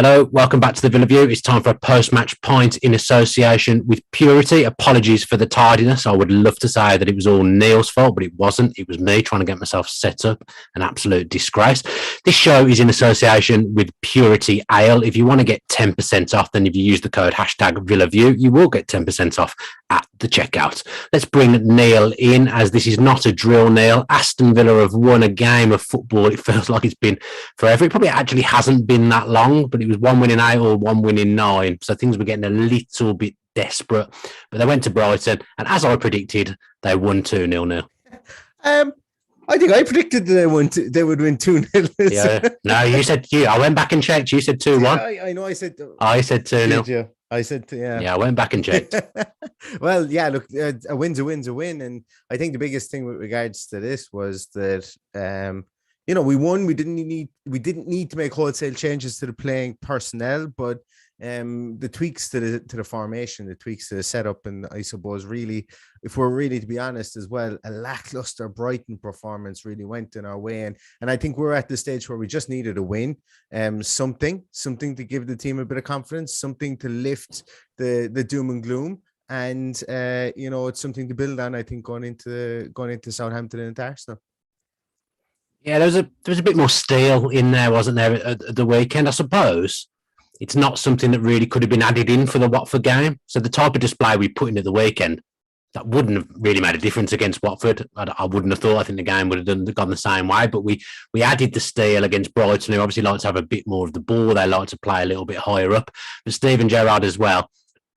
Hello, welcome back to the Villa View. It's time for a post-match pint in association with Purity. Apologies for the tardiness. I would love to say that it was all Neil's fault, but it wasn't. It was me trying to get myself set up. An absolute disgrace. This show is in association with Purity Ale. If you want to get 10% off, then if you use the code hashtag VillaView, you will get 10% off at the checkout. Let's bring Neil in, as this is not a drill, Neil. Aston Villa have won a game of football. It feels like it's been forever. It probably actually hasn't been that long, but it was 1 win in 8 or 1 win in 9. So things were getting a little bit desperate. But they went to Brighton, and as I predicted, they won 2-0. I think I predicted that they would win 2-0. Yeah. No, you said I went back and checked. You said 2-1. Yeah, I know. I said 2-0. I said, yeah. Yeah, I went back and checked. Well, yeah, look, a win's a win. And I think the biggest thing with regards to this was that, we won. We didn't need to make wholesale changes to the playing personnel, but the tweaks to the formation, the tweaks to the setup, and I suppose really, if we're really to be honest as well, a lackluster Brighton performance really went in our way, and I think we're at the stage where we just needed a win, something to give the team a bit of confidence, something to lift the doom and gloom, and it's something to build on. I think going into Southampton and Arsenal. Yeah, there was a bit more steel in there, wasn't there, at the weekend? I suppose it's not something that really could have been added in for the Watford game. So the type of display we put in at the weekend, that wouldn't have really made a difference against Watford. I wouldn't have thought. I think the game would have gone the same way. But we added the steel against Brighton, who obviously like to have a bit more of the ball. They like to play a little bit higher up. But Steven Gerrard as well,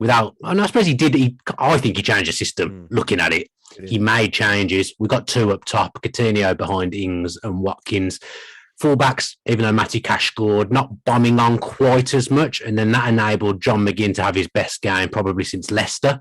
I suppose he did. I think he changed the system looking at it. He made changes. We got 2 up top, Coutinho behind Ings and Watkins. Fullbacks, even though Matty Cash scored, not bombing on quite as much. And then that enabled John McGinn to have his best game probably since Leicester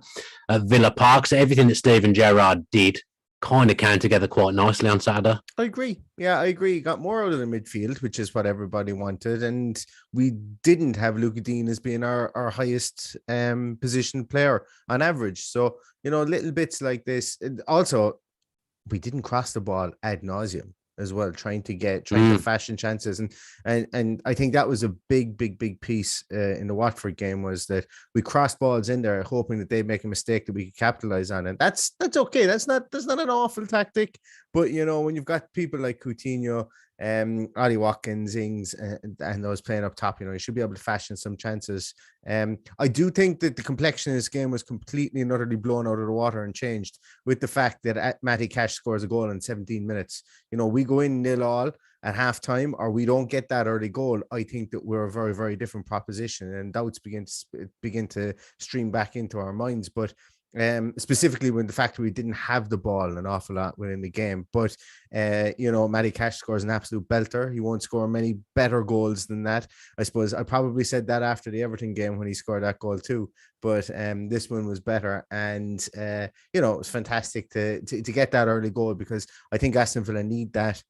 at Villa Park. So everything that Steven Gerrard did kind of came together quite nicely on Saturday. I agree. Yeah, I agree. He got more out of the midfield, which is what everybody wanted. And we didn't have Luka Dean as being our highest position player on average. So, little bits like this. And also, we didn't cross the ball ad nauseum as well, trying to fashion chances. And I think that was a big piece in the Watford game, was that we crossed balls in there, hoping that they'd make a mistake that we could capitalize on. And that's okay. That's not an awful tactic. But, when you've got people like Coutinho, Ollie Watkins, Ings, and those playing up top, you should be able to fashion some chances. I do think that the complexion of this game was completely and utterly blown out of the water and changed with the fact that Matty Cash scores a goal in 17 minutes. We go in 0-0 at halftime, or we don't get that early goal. I think that we're a very, very different proposition, and doubts begin to stream back into our minds. But specifically when the fact that we didn't have the ball an awful lot within the game. But Matty Cash scores an absolute belter. He won't score many better goals than that. I suppose I probably said that after the Everton game when he scored that goal too. But this one was better, and it was fantastic to get that early goal, because I think Aston Villa need that.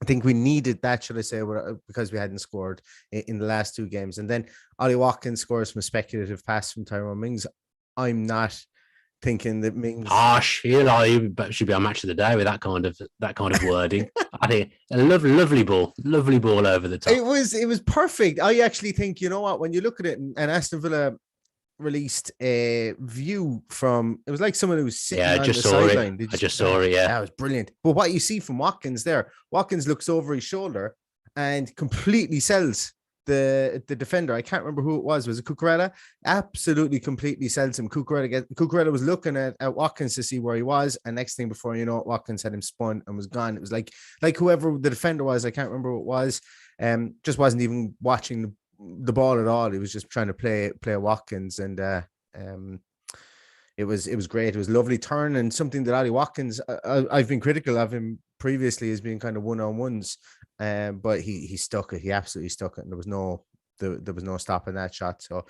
I think we needed that, should I say, because we hadn't scored in the last 2 games. And then Ollie Watkins scores from a speculative pass from Tyrone Mings. I'm not thinking that Mings. You should be on Match of the Day with that kind of wording. I think a lovely ball over the top. It was perfect. I actually think, when you look at it, and Aston Villa released a view from, it was like someone who was sitting on the sideline. I just saw it. Yeah, that was brilliant. But what you see from Watkins there, Watkins looks over his shoulder and completely sells the defender. I can't remember who it was. Was it Cucurella? Absolutely, completely sells him. Cucurella was looking at Watkins to see where he was, and next thing before you know it, Watkins had him spun and was gone. It was like whoever the defender was, I can't remember who it was, just wasn't even watching the ball at all. He was just trying to play Watkins, and it was great. It was a lovely turn, and something that Ollie Watkins, I've been critical of him previously as being kind of one-on-ones, but he stuck it. He absolutely stuck it, and there was no stopping that shot. So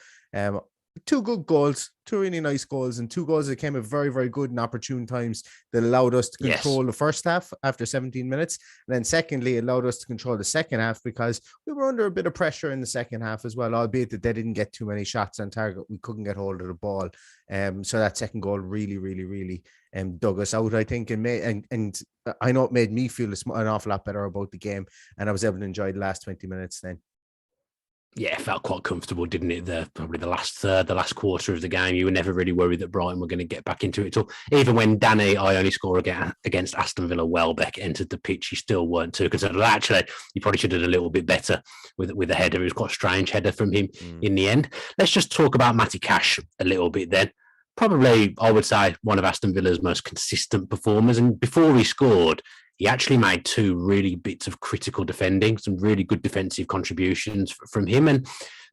2 good goals, 2 really nice goals, and 2 goals that came at very, very good and opportune times that allowed us to control the first half after 17 minutes. And then secondly, it allowed us to control the second half, because we were under a bit of pressure in the second half as well, albeit that they didn't get too many shots on target. We couldn't get hold of the ball. So that second goal really dug us out, I think, and I know it made me feel an awful lot better about the game, and I was able to enjoy the last 20 minutes then. Yeah, it felt quite comfortable, didn't it? Probably the last third, the last quarter of the game, you were never really worried that Brighton were going to get back into it at all. Even when Danny Ione scored against Aston Villa, Welbeck entered the pitch, you still weren't too concerned. Actually, you probably should have done a little bit better with the header. It was quite a strange header from him in the end. Let's just talk about Matty Cash a little bit then. Probably, I would say, one of Aston Villa's most consistent performers. And before he scored, he actually made two really bits of critical defending, some really good defensive contributions from him. And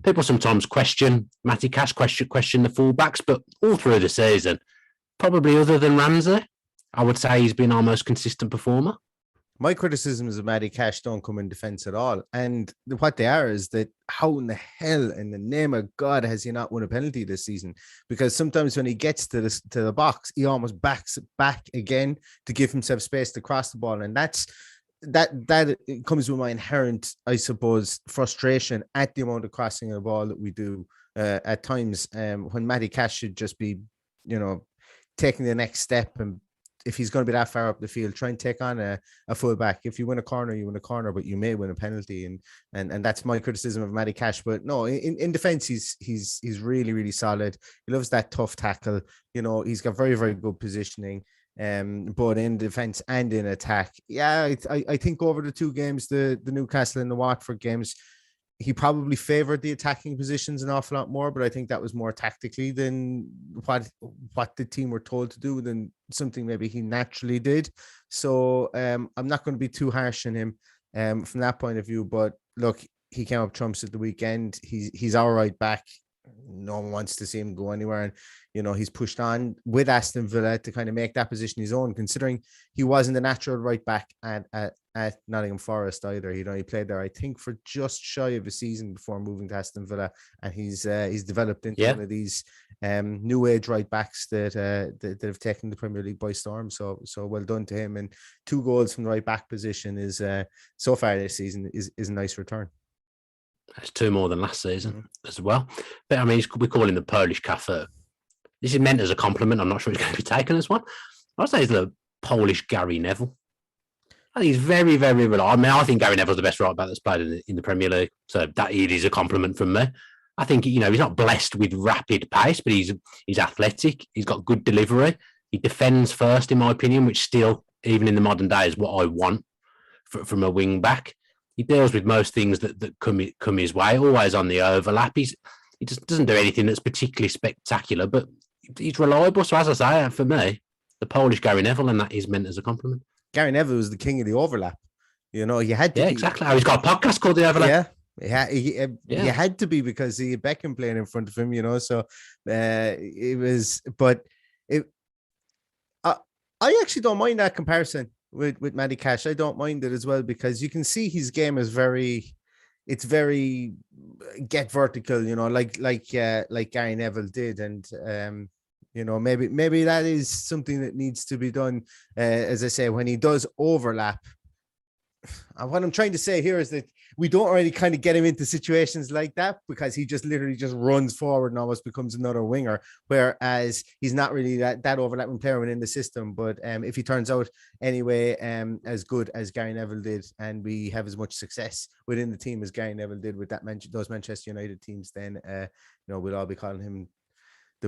people sometimes question Matty Cash, question the fullbacks, but all through the season, probably other than Ramsey, I would say he's been our most consistent performer. My criticisms of Matty Cash don't come in defence at all. And what they are is that how in the hell, in the name of God, has he not won a penalty this season? Because sometimes when he gets to the box, he almost backs back again to give himself space to cross the ball. And that comes with my inherent, I suppose, frustration at the amount of crossing of the ball that we do at times, when Matty Cash should just be, taking the next step. And if he's going to be that far up the field, try and take on a fullback. If you win a corner, you win a corner, but you may win a penalty. And that's my criticism of Matty Cash. But no, in defense, he's really, really solid. He loves that tough tackle. He's got very, very good positioning. But in defense and in attack, I think over the two games, the Newcastle and the Watford games, he probably favored the attacking positions an awful lot more, but I think that was more tactically than what the team were told to do, than something maybe he naturally did. So I'm not going to be too harsh on him from that point of view. But look, he came up trumps at the weekend. He's all right back. No one wants to see him go anywhere. And, he's pushed on with Aston Villa to kind of make that position his own, considering he wasn't the natural right back at Nottingham Forest either. He played there, I think, for just shy of a season before moving to Aston Villa. And he's developed into one of these new age right backs that have taken the Premier League by storm. So well done to him. And 2 goals from the right back position is so far this season is a nice return. That's 2 more than last season as well. But I mean, we call him the Polish Cafu. This is meant as a compliment. I'm not sure it's going to be taken as one. I'd say he's the Polish Gary Neville. I think he's very, very reliable. I mean, I think Gary Neville's the best right back that's played in the Premier League. So that it is a compliment from me. I think, he's not blessed with rapid pace, but he's athletic. He's got good delivery. He defends first, in my opinion, which still, even in the modern day, is what I want from a wing back. He deals with most things that come his way, always on the overlap. He just doesn't do anything that's particularly spectacular, but he's reliable. So as I say, for me, the Polish Gary Neville, and that is meant as a compliment. Gary Neville was the king of the overlap. You had to. Yeah, exactly. He's got a podcast called The Overlap. Yeah, he had to be, because he had Beckham playing in front of him. So it was. But I actually don't mind that comparison with Matty Cash. I don't mind it as well, because you can see his game is very get vertical, like Gary Neville did. And maybe that is something that needs to be done. As I say, when he does overlap, what I'm trying to say here is that we don't really kind of get him into situations like that, because he just literally just runs forward and almost becomes another winger, whereas he's not really that overlapping player within the system. But if he turns out anyway as good as Gary Neville did, and we have as much success within the team as Gary Neville did with those Manchester United teams, then we'll all be calling him.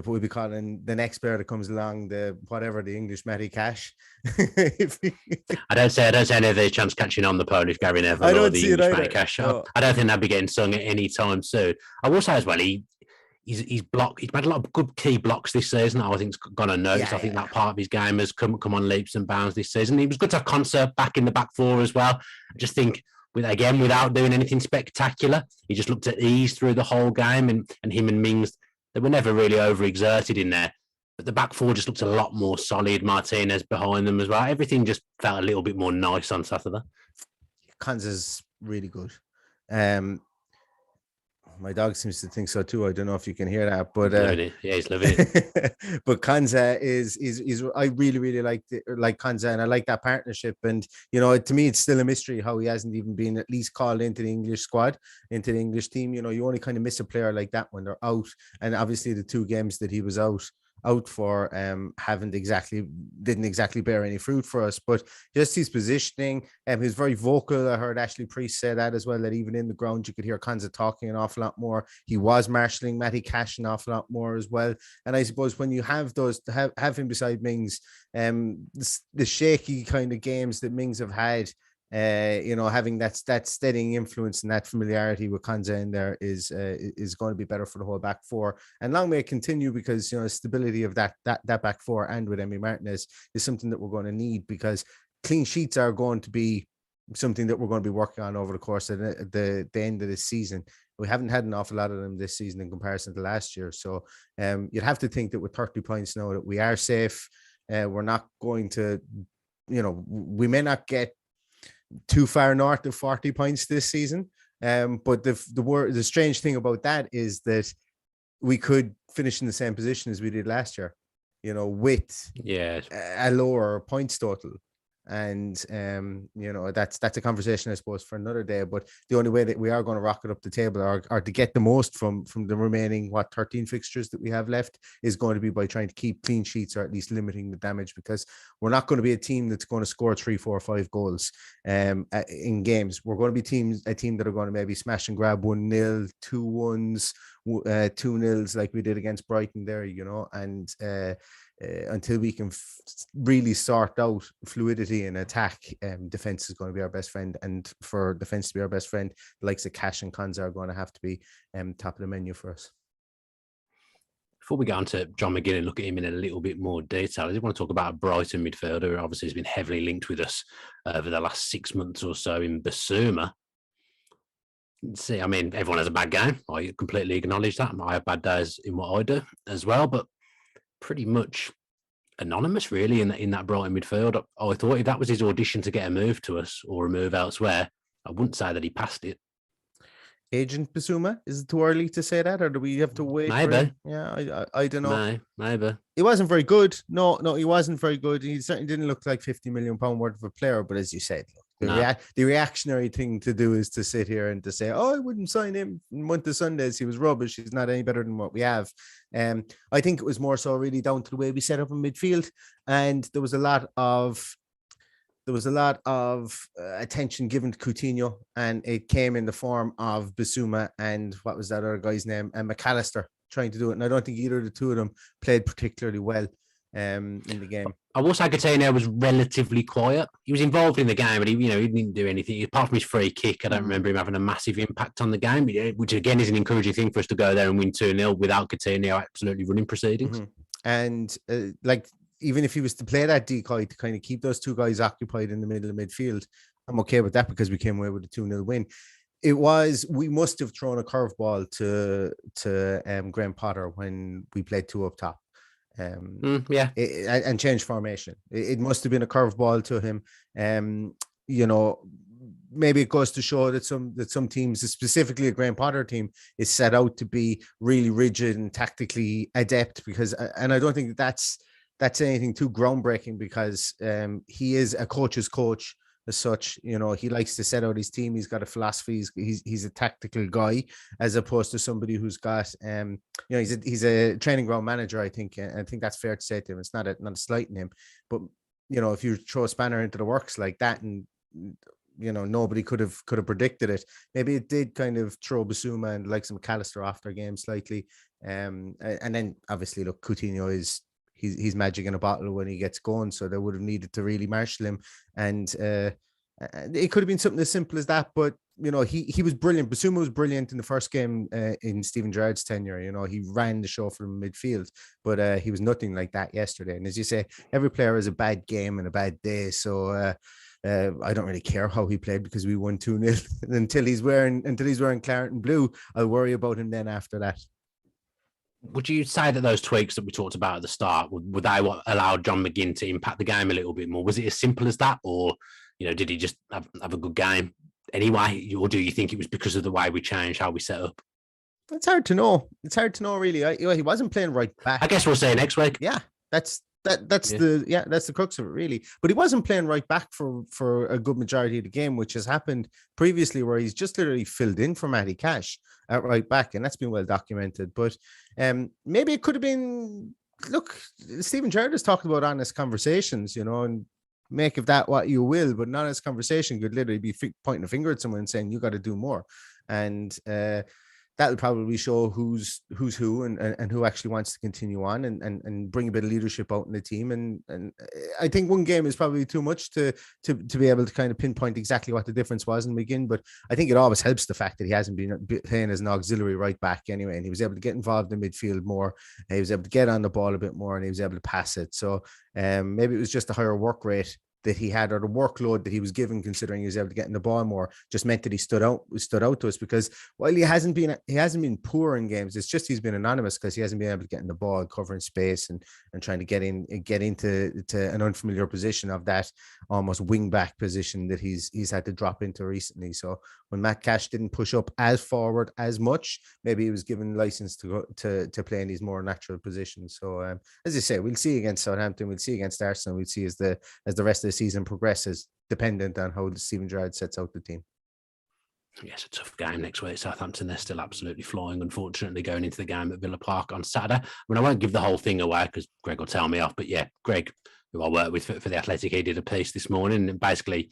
We'll be calling the next player that comes along the English Matty Cash. I don't say any of these chance catching on the Polish Gary Neville or the English Matty Cash. No. I don't think they'll be getting sung at any time soon. I will say as well, he's blocked. He's made a lot of good key blocks this season. I think's gone unnoticed. I think that part of his game has come on leaps and bounds this season. He was good to have Concert back in the back four as well. I just think, without doing anything spectacular, he just looked at ease through the whole game, and him and Mings, they were never really overexerted in there. But the back four just looked a lot more solid. Martinez behind them as well. Everything just felt a little bit more nice on Saturday. Kanza's really good. My dog seems to think so too. I don't know if you can hear that, but he's loving it. But Kanza is I really, really like Kanza, and I like that partnership. And to me, it's still a mystery how he hasn't even been at least called into the English squad, into the English team. You only kind of miss a player like that when they're out, and obviously the 2 games that he was out, out for didn't exactly bear any fruit for us. But just his positioning, he was very vocal. I heard Ashley Priest say that as well, that even in the ground you could hear Konza talking an awful lot more. He was marshalling Matty Cash an awful lot more as well. And I suppose when you have those, have him beside Mings, the shaky kind of games that Mings have had, having that steadying influence and that familiarity with Konza in there is going to be better for the whole back four. And long may it continue, because stability of that back four and with Emi Martinez is something that we're going to need, because clean sheets are going to be something that we're going to be working on over the course of the end of this season. We haven't had an awful lot of them this season in comparison to last year. So you'd have to think that with 30 points now that we are safe. We're not going to, we may not get too far north of 40 points this season. But the strange thing about that is that we could finish in the same position as we did last year, with a lower points total. And that's a conversation, I suppose, for another day. But the only way that we are going to rocket up the table or to get the most from the remaining 13 fixtures that we have left is going to be by trying to keep clean sheets, or at least limiting the damage, because we're not going to be a team that's going to score 3, 4, 5 goals in games. We're going to be a team that are going to maybe smash and grab 1-0, 2-1s, 2-0s like we did against Brighton there, and until we can really sort out fluidity in attack, defense is going to be our best friend. And for defense to be our best friend, the likes of Cash and Konza are going to have to be top of the menu for us. Before we get on to John McGinn and look at him in a little bit more detail, I did want to talk about a Brighton midfielder who obviously has been heavily linked with us over the last 6 months or so, in Basuma. See, I mean, everyone has a bad game. I completely acknowledge that. I have bad days in what I do as well, but pretty much anonymous, really, in that Brighton midfield. I thought if that was his audition to get a move to us or a move elsewhere, I wouldn't say that he passed it. Agent Basuma, is it too early to say that, or do we have to wait? Maybe. I don't know. Maybe. He wasn't very good. No, he wasn't very good. He certainly didn't look like £50 million worth of a player. But as you said, the reactionary thing to do is to sit here and to say, "Oh, I wouldn't sign him in month of Sundays. He was rubbish. He's not any better than what we have." I think it was more so really down to the way we set up in midfield, and there was a lot of attention given to Coutinho, and it came in the form of Basuma and what was that other guy's name, and McAllister, trying to do it. And I don't think either of the two of them played particularly well in the game. I will say Coutinho was relatively quiet. He was involved in the game, but he didn't do anything. Apart from his free kick, I don't remember him having a massive impact on the game, which again is an encouraging thing for us to go there and win 2-0 without Coutinho absolutely running proceedings. And even if he was to play that decoy to kind of keep those two guys occupied in the middle of midfield, I'm okay with that, because we came away with a 2-0 win. We must have thrown a curveball to Graham Potter when we played 2 up top. And changed formation. It must have been a curveball to him. Maybe it goes to show that some teams, specifically a Graham Potter team, is set out to be really rigid and tactically adept, and I don't think that's anything too groundbreaking, because he is a coach's coach as such. He likes to set out his team. He's got a philosophy. He's a tactical guy, as opposed to somebody who's got he's a training ground manager, I think. And I think that's fair to say to him. It's not a slight in him, but if you throw a spanner into the works like that, and nobody could have predicted it, maybe it did kind of throw Basuma and like some McAllister off their game slightly. And then obviously, look, Coutinho is he's magic in a bottle when he gets going, so they would have needed to really marshal him, and it could have been something as simple as that. But he was brilliant. Basuma was brilliant in the first game in Steven Gerrard's tenure. He ran the show from midfield, but he was nothing like that yesterday. And as you say, every player has a bad game and a bad day, so I don't really care how he played, because we won 2-0. until he's wearing claret and blue. I'll worry about him then after that. Would you say that those tweaks that we talked about at the start, would they what allowed John McGinn to impact the game a little bit more? Was it as simple as that, or did he just have a good game anyway, or do you think it was because of the way we changed how we set up? It's hard to know. Really. He wasn't playing right back. I guess we'll say next week. Yeah, that's the crux of it, really. But he wasn't playing right back for a good majority of the game, which has happened previously, where he's just literally filled in for Matty Cash at right back, and that's been well documented. But maybe it could have been look, Stephen Gerrard has talked about honest conversations, and make of that what you will, but an honest conversation could literally be pointing a finger at someone and saying, you got to do more. And that'll probably show who's who and who actually wants to continue on and bring a bit of leadership out in the team. And I think one game is probably too much to be able to kind of pinpoint exactly what the difference was in McGinn. But I think it always helps the fact that he hasn't been playing as an auxiliary right back anyway, and he was able to get involved in midfield more. He was able to get on the ball a bit more, and he was able to pass it. So maybe it was just a higher work rate that he had, or the workload that he was given, considering he was able to get in the ball more, just meant that he stood out to us. Because while he hasn't been poor in games, it's just he's been anonymous because he hasn't been able to get in the ball, covering space and trying to get into an unfamiliar position of that almost wing back position that he's had to drop into recently. So when Matt Cash didn't push up as forward as much, maybe he was given license to go to play in these more natural positions. So as you say, we'll see against Southampton, we'll see against Arsenal, we'll see as the rest of the season progresses, dependent on how Stephen Gerrard sets out the team. Yes, a tough game next week. Southampton, they're still absolutely flying, unfortunately, going into the game at Villa Park on Saturday. I mean, I won't give the whole thing away because Greg will tell me off. But yeah, Greg, who I work with for The Athletic, he did a piece this morning. And basically,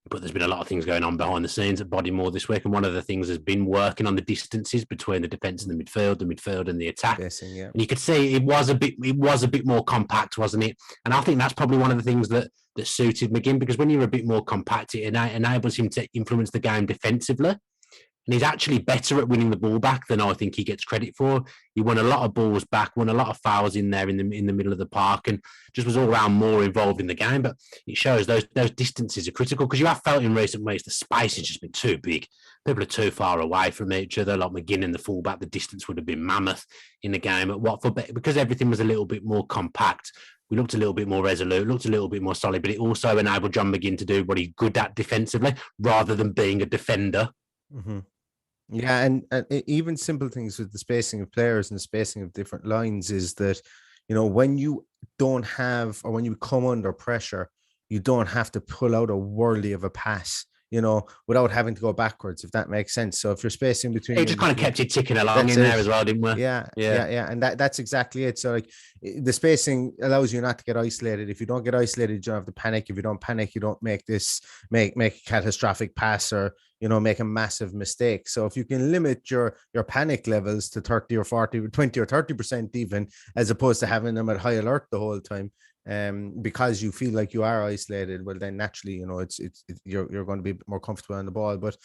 but there's been a lot of things going on behind the scenes at Bodymore this week. And one of the things has been working on the distances between the defence and the midfield and the attack. Yeah. And you could see it was a bit more compact, wasn't it? And I think that's probably one of the things that suited McGinn, because when you're a bit more compact, it enables him to influence the game defensively. And he's actually better at winning the ball back than I think he gets credit for. He won a lot of balls back, won a lot of fouls in there in the middle of the park, and just was all around more involved in the game. But it shows those distances are critical, because you have felt in recent weeks the space has just been too big. People are too far away from each other. Like McGinn and the fullback, the distance would have been mammoth in the game at Watford. But because everything was a little bit more compact, we looked a little bit more resolute, looked a little bit more solid, but it also enabled John McGinn to do what he's good at defensively, rather than being a defender. Mm-hmm. Yeah, and even simple things with the spacing of players and the spacing of different lines is that, when you don't have, or when you come under pressure, you don't have to pull out a whirly of a pass, without having to go backwards, if that makes sense. So if you're spacing between, it just kind of kept you ticking along in there as well, didn't we? Yeah. And that's exactly it. So like, the spacing allows you not to get isolated. If you don't get isolated, you don't have to panic. If you don't panic, you don't make a catastrophic pass, or make a massive mistake. So if you can limit your panic levels to 30 or 40, 20 or 30% even, as opposed to having them at high alert the whole time, because you feel like you are isolated, well then naturally, you're going to be more comfortable on the ball. But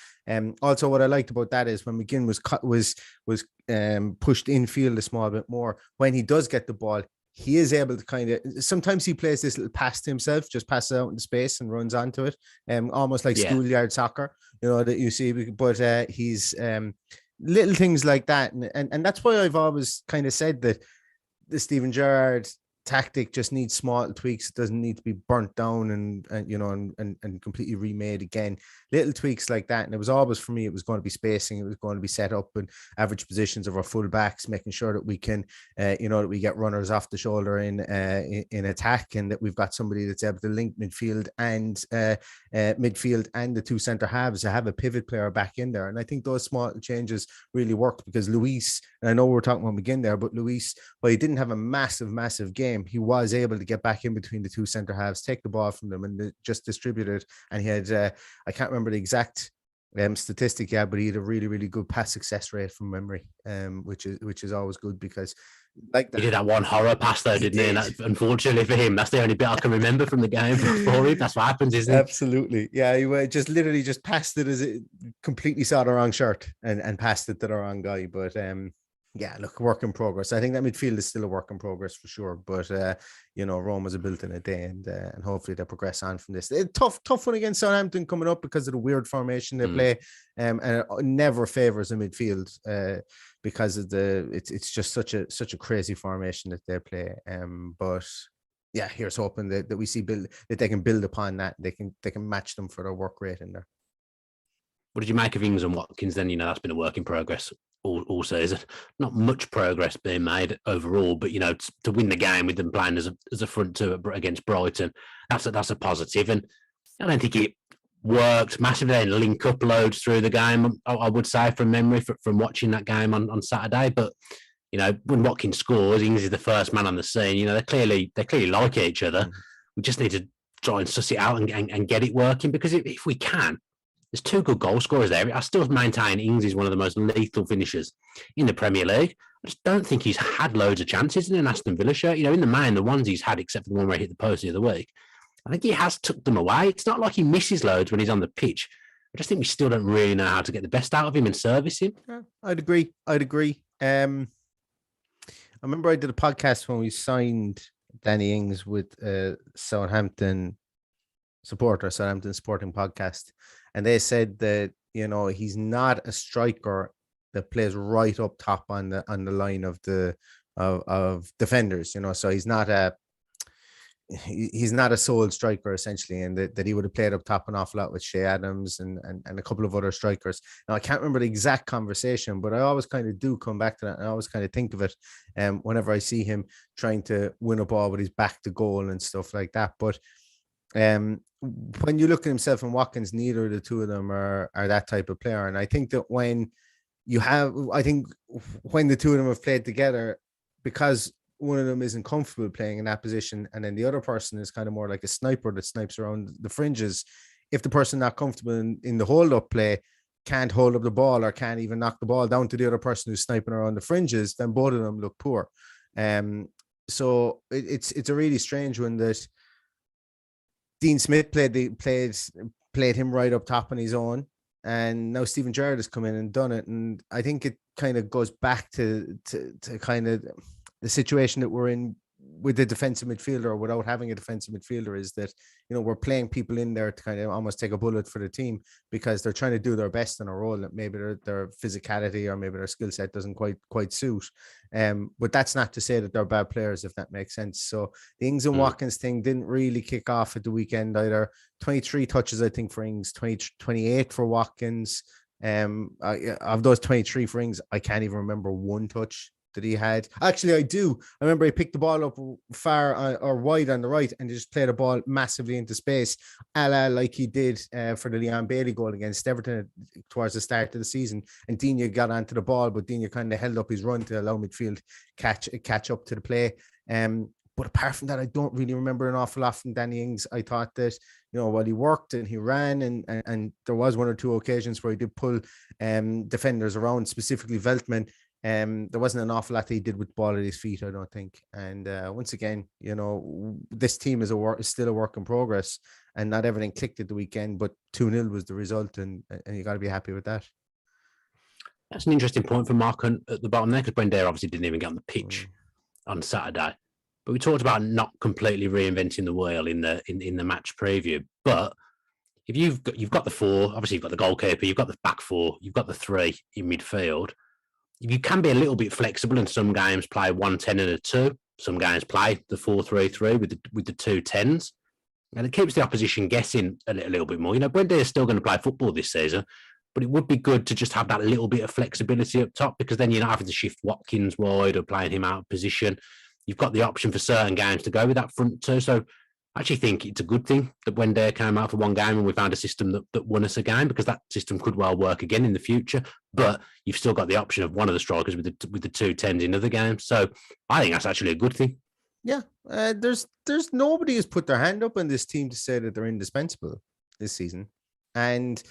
also what I liked about that is when McGinn was pushed infield a small bit more, when he does get the ball, he is able to kind of, sometimes he plays this little pass to himself, just passes out into space and runs onto it, almost like schoolyard soccer, that you see. But he's little things like that, and that's why I've always kind of said that the Stephen Gerrard tactic just needs small tweaks. It doesn't need to be burnt down and completely remade again. Little tweaks like that. And it was always, for me, it was going to be spacing. It was going to be set up and average positions of our full backs, making sure that we can, that we get runners off the shoulder in attack, and that we've got somebody that's able to link midfield and the two centre halves, to have a pivot player back in there. And I think those small changes really worked, because Luis, and I know we're talking about McGinn there, but Luis, well, he didn't have a massive game. He was able to get back in between the two centre halves, take the ball from them, and just distribute it. And he had, I can't remember the exact statistic yet, but he had a really good pass success rate from memory, which is always good, because like that. He did that one horror pass though, didn't he? And that, unfortunately for him, that's the only bit I can remember from the game for him. That's what happens, isn't it? Absolutely. Yeah, he just literally just passed it as it completely saw the wrong shirt and passed it to the wrong guy. But yeah, look, work in progress. I think that midfield is still a work in progress for sure. But Rome was built in a day, and hopefully they progress on from this. Tough one against Southampton coming up, because of the weird formation they play, and it never favors the midfield because of it's just such a crazy formation that they play. But yeah, here's hoping that we see that they can build upon that. They can match them for their work rate in there. What did you make of Ings and Watkins then? That's been a work in progress all season. Not much progress being made overall, but to win the game with them playing as a front two against Brighton, that's a positive. And I don't think it worked massively and link up loads through the game, I would say, from memory, from watching that game on Saturday. But You know, when Watkins scores, Ings is the first man on the scene. You know, they clearly like each other. We just need to try and suss it out and get it working, because if we can, there's two good goal scorers there. I still maintain Ings is one of the most lethal finishers in the Premier League. I just don't think he's had loads of chances in an Aston Villa shirt. You know, in the main, the ones he's had, except for the one where he hit the post the other week, I think he has took them away. It's not like he misses loads when he's on the pitch. I just think we still don't really know how to get the best out of him and service him. Yeah, I'd agree. I remember I did a podcast when we signed Danny Ings with Southampton Sporting Podcast, and they said that, you know, he's not a striker that plays right up top on the line of defenders. You know, so he's not a sole striker essentially, and that he would have played up top an awful lot with Shea Adams and a couple of other strikers. Now I can't remember the exact conversation, but I always kind of do come back to that, and I always kind of think of it whenever I see him trying to win a ball with his back to goal and stuff like that. But when you look at himself and Watkins, neither of the two of them are that type of player. And I think that when the two of them have played together, because one of them isn't comfortable playing in that position, and then the other person is kind of more like a sniper that snipes around the fringes. If the person not comfortable in the hold-up play can't hold up the ball or can't even knock the ball down to the other person who's sniping around the fringes, then both of them look poor. So it's a really strange one that Dean Smith played him right up top on his own, and now Steven Gerrard has come in and done it. And I think it kind of goes back to kind of the situation that we're in with the defensive midfielder, or without having a defensive midfielder, is that, you know, we're playing people in there to kind of almost take a bullet for the team because they're trying to do their best in a role that maybe their physicality or maybe their skill set doesn't quite suit. But that's not to say that they're bad players, if that makes sense. So the Ings and Watkins thing didn't really kick off at the weekend either. 23 touches, I think, for Ings, 28 for Watkins. Of those 23 for Ings, I can't even remember one touch that he had. Actually, I do. I remember he picked the ball up far or wide on the right and just played a ball massively into space, like he did for the Leon Bailey goal against Everton towards the start of the season. And Digne got onto the ball, but Digne kind of held up his run to allow midfield catch up to the play. But apart from that, I don't really remember an awful lot from Danny Ings. I thought that, you know, while he worked and he ran and there was one or two occasions where he did pull defenders around, specifically Veltman. There wasn't an awful lot that he did with the ball at his feet, I don't think. And once again, you know, this team is still a work in progress, and not everything clicked at the weekend, but 2-0 was the result, and you got to be happy with that. That's an interesting point for Mark at the bottom there, because Buendia obviously didn't even get on the pitch on Saturday. But we talked about not completely reinventing the wheel in the match preview. But if you've got the four, obviously you've got the goalkeeper, you've got the back four, you've got the three in midfield. You can be a little bit flexible, and some games play 1-10 and a 2. Some games play the 4-3-3 with the 2 10s. And it keeps the opposition guessing a little bit more. You know, Buendia is still going to play football this season, but it would be good to just have that little bit of flexibility up top, because then you're not having to shift Watkins wide or playing him out of position. You've got the option for certain games to go with that front two. So I actually think it's a good thing that Buendia came out for one game and we found a system that won us a game, because that system could well work again in the future. But you've still got the option of one of the strikers with the 2 10s in other games. So I think that's actually a good thing. Yeah, there's nobody who's put their hand up on this team to say that they're indispensable this season, and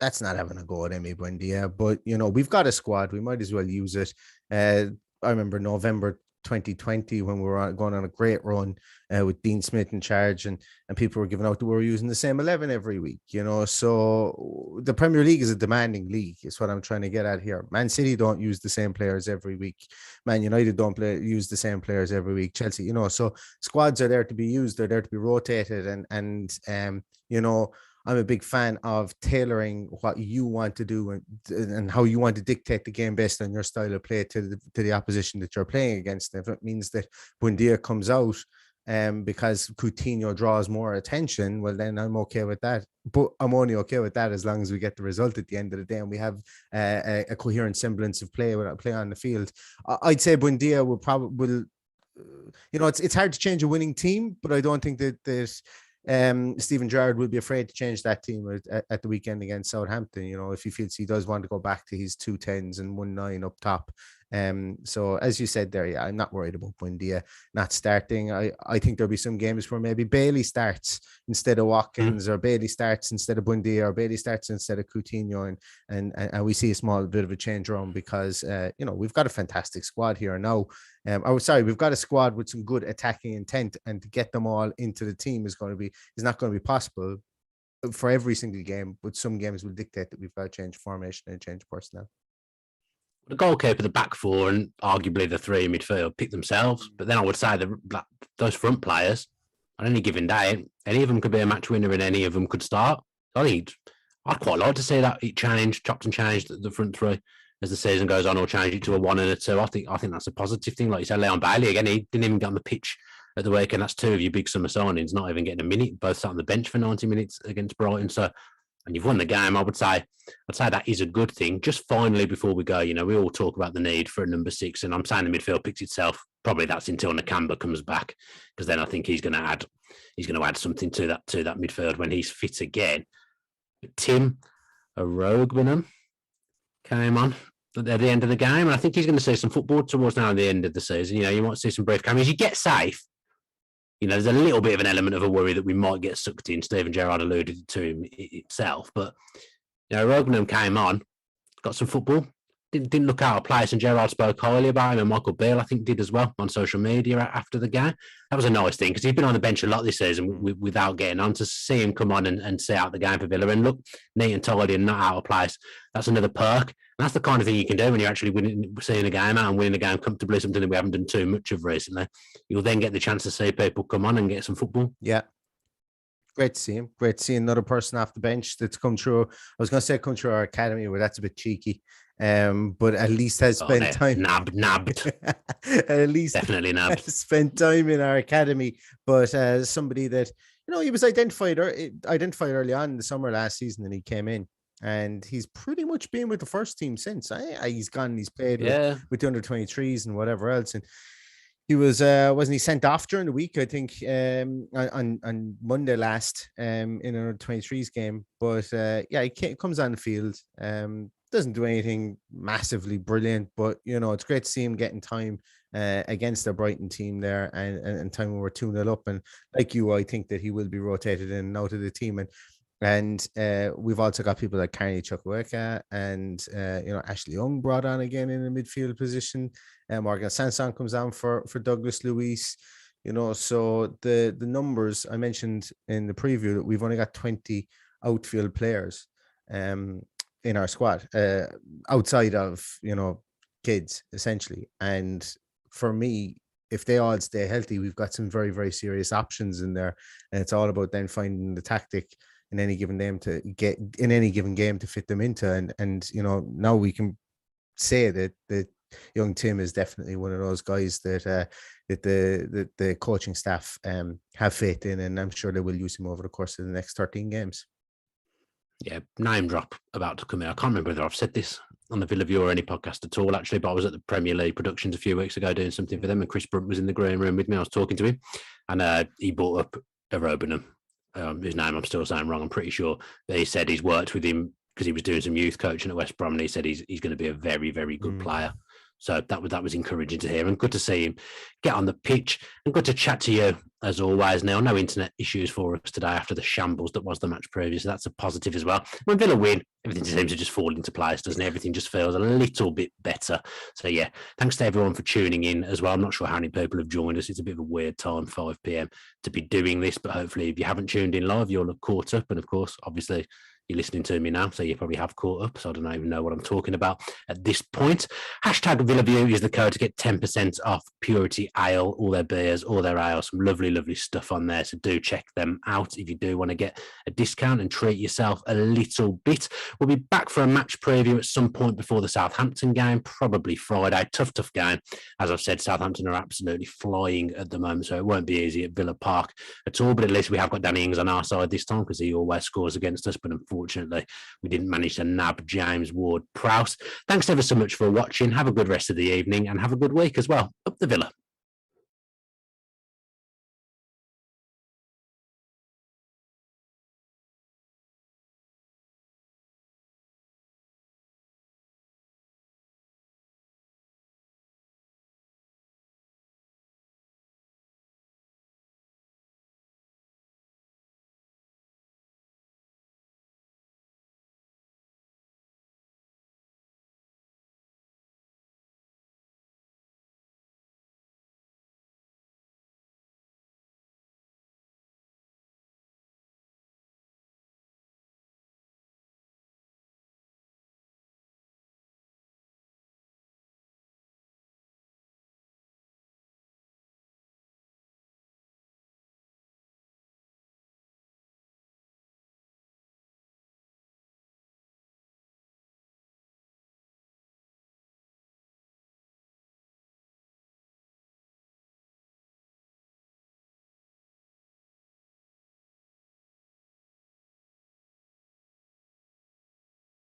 that's not having a go at Emi Buendia. But, you know, we've got a squad, we might as well use it. I remember November 2020 when we were going on a great run with Dean Smith in charge, and people were giving out that we were using the same 11 every week, you know. So the Premier League is a demanding league, is what I'm trying to get at here. Man City don't use the same players every week. Man United don't use the same players every week. Chelsea, you know, so squads are there to be used, they're there to be rotated, and you know, I'm a big fan of tailoring what you want to do and how you want to dictate the game based on your style of play to the opposition that you're playing against. If it means that Buendia comes out because Coutinho draws more attention, well, then I'm okay with that. But I'm only okay with that as long as we get the result at the end of the day and we have a coherent semblance of play on the field. I'd say Buendia will, you know, it's hard to change a winning team, but I don't think that Steven Gerrard will be afraid to change that team at the weekend against Southampton. You know, if he feels he does want to go back to his 2 10s and 1 9 up top, So as you said there, yeah, I'm not worried about Buendia not starting. I think there'll be some games where maybe Bailey starts instead of Watkins, or Bailey starts instead of Buendia, or Bailey starts instead of Coutinho, and we see a small bit of a change around because we've got a fantastic squad here now. We've got a squad with some good attacking intent, and to get them all into the team is not going to be possible for every single game, but some games will dictate that we've got to change formation and change personnel. The goalkeeper, the back four, and arguably the three in midfield pick themselves. But then I would say those front players, on any given day, any of them could be a match winner and any of them could start. I think I'd quite like to see that it chopped and changed the front three as the season goes on, or change it to a 1 and a 2. I think that's a positive thing. Like you said, Leon Bailey, again, he didn't even get on the pitch at the weekend. That's 2 of your big summer signings, not even getting a minute. Both sat on the bench for 90 minutes against Brighton. So, and you've won the game. I'd say that is a good thing. Just finally, before we go, we all talk about the need for a number 6, and I'm saying the midfield picks itself. Probably that's until Nakamba comes back, because then I think he's going to add something to that midfield when he's fit again. But Tim Arogbenham came on at the end of the game, and I think he's going to see some football towards now the end of the season. You might see some brief cameos. You get safe. There's a little bit of an element of a worry that we might get sucked in. Stephen Gerrard alluded to him itself, but Roggenham came on, got some football, didn't look out of place, and Gerrard spoke highly about him, and Michael Beale, I think, did as well on social media after the game. That was a nice thing, because he's been on the bench a lot this season without getting on. To see him come on and see out the game for Villa and look neat and tidy and not out of place, that's another perk. And that's the kind of thing you can do when you're actually seeing a game out and winning a game comfortably, something that we haven't done too much of recently. You'll then get the chance to see people come on and get some football. Yeah. Great to see him. Great to see another person off the bench that's come through. I was going to say come through our academy, but that's a bit cheeky. But at least has spent time. Nabbed. At least definitely nabbed. Spent time in our academy. But as somebody that, he was identified early on in the summer last season, and he came in. And he's pretty much been with the first team since. He's gone and he's played with the under-23s and whatever else. And he was, wasn't he sent off during the week, I think, on Monday last in an under-23s game. But he comes on the field, doesn't do anything massively brilliant, but, it's great to see him getting time against the Brighton team there, and time when we're 2-0 up. And like you, I think that he will be rotated in and out of the team. And we've also got people like Carney Chukwuemeka and Ashley Young brought on again in the midfield position. Morgan Sanson comes on for Douglas Luiz. So the numbers I mentioned in the preview, that we've only got 20 outfield players in our squad, outside of kids essentially. And for me, if they all stay healthy, we've got some very, very serious options in there, and it's all about then finding the tactic in any given game to fit them into. And now we can say that young Tim is definitely one of those guys that the coaching staff have faith in, and I'm sure they will use him over the course of the next 13 games. Yeah, name drop about to come in. I can't remember whether I've said this on the Villa View or any podcast at all, actually, but I was at the Premier League Productions a few weeks ago doing something for them, and Chris Brunt was in the green room with me. I was talking to him, and he brought up Arogbenham. His name I'm still saying wrong, I'm pretty sure. But he said he's worked with him because he was doing some youth coaching at West Brom, and he said he's going to be a very, very good player. So that was encouraging to hear, and good to see him get on the pitch, and good to chat to you as always, Neil. No internet issues for us today after the shambles that was the match previous. So that's a positive as well. When Villa win, everything seems to just fall into place, doesn't it? Everything just feels a little bit better. So yeah, thanks to everyone for tuning in as well. I'm not sure how many people have joined us. It's a bit of a weird time, 5 p.m, to be doing this, but hopefully if you haven't tuned in live, you'll have caught up. And of course, obviously, you're listening to me now, so you probably have caught up. So I don't even know what I'm talking about at this point. Hashtag VillaView is the code to get 10% off Purity Ale, all their beers, all their ales. Some lovely, lovely stuff on there. So do check them out if you do want to get a discount and treat yourself a little bit. We'll be back for a match preview at some point before the Southampton game, probably Friday. Tough game. As I've said, Southampton are absolutely flying at the moment, so it won't be easy at Villa Park at all. But at least we have got Danny Ings on our side this time, because he always scores against us. But unfortunately, we didn't manage to nab James Ward-Prowse. Thanks ever so much for watching. Have a good rest of the evening and have a good week as well. Up the Villa.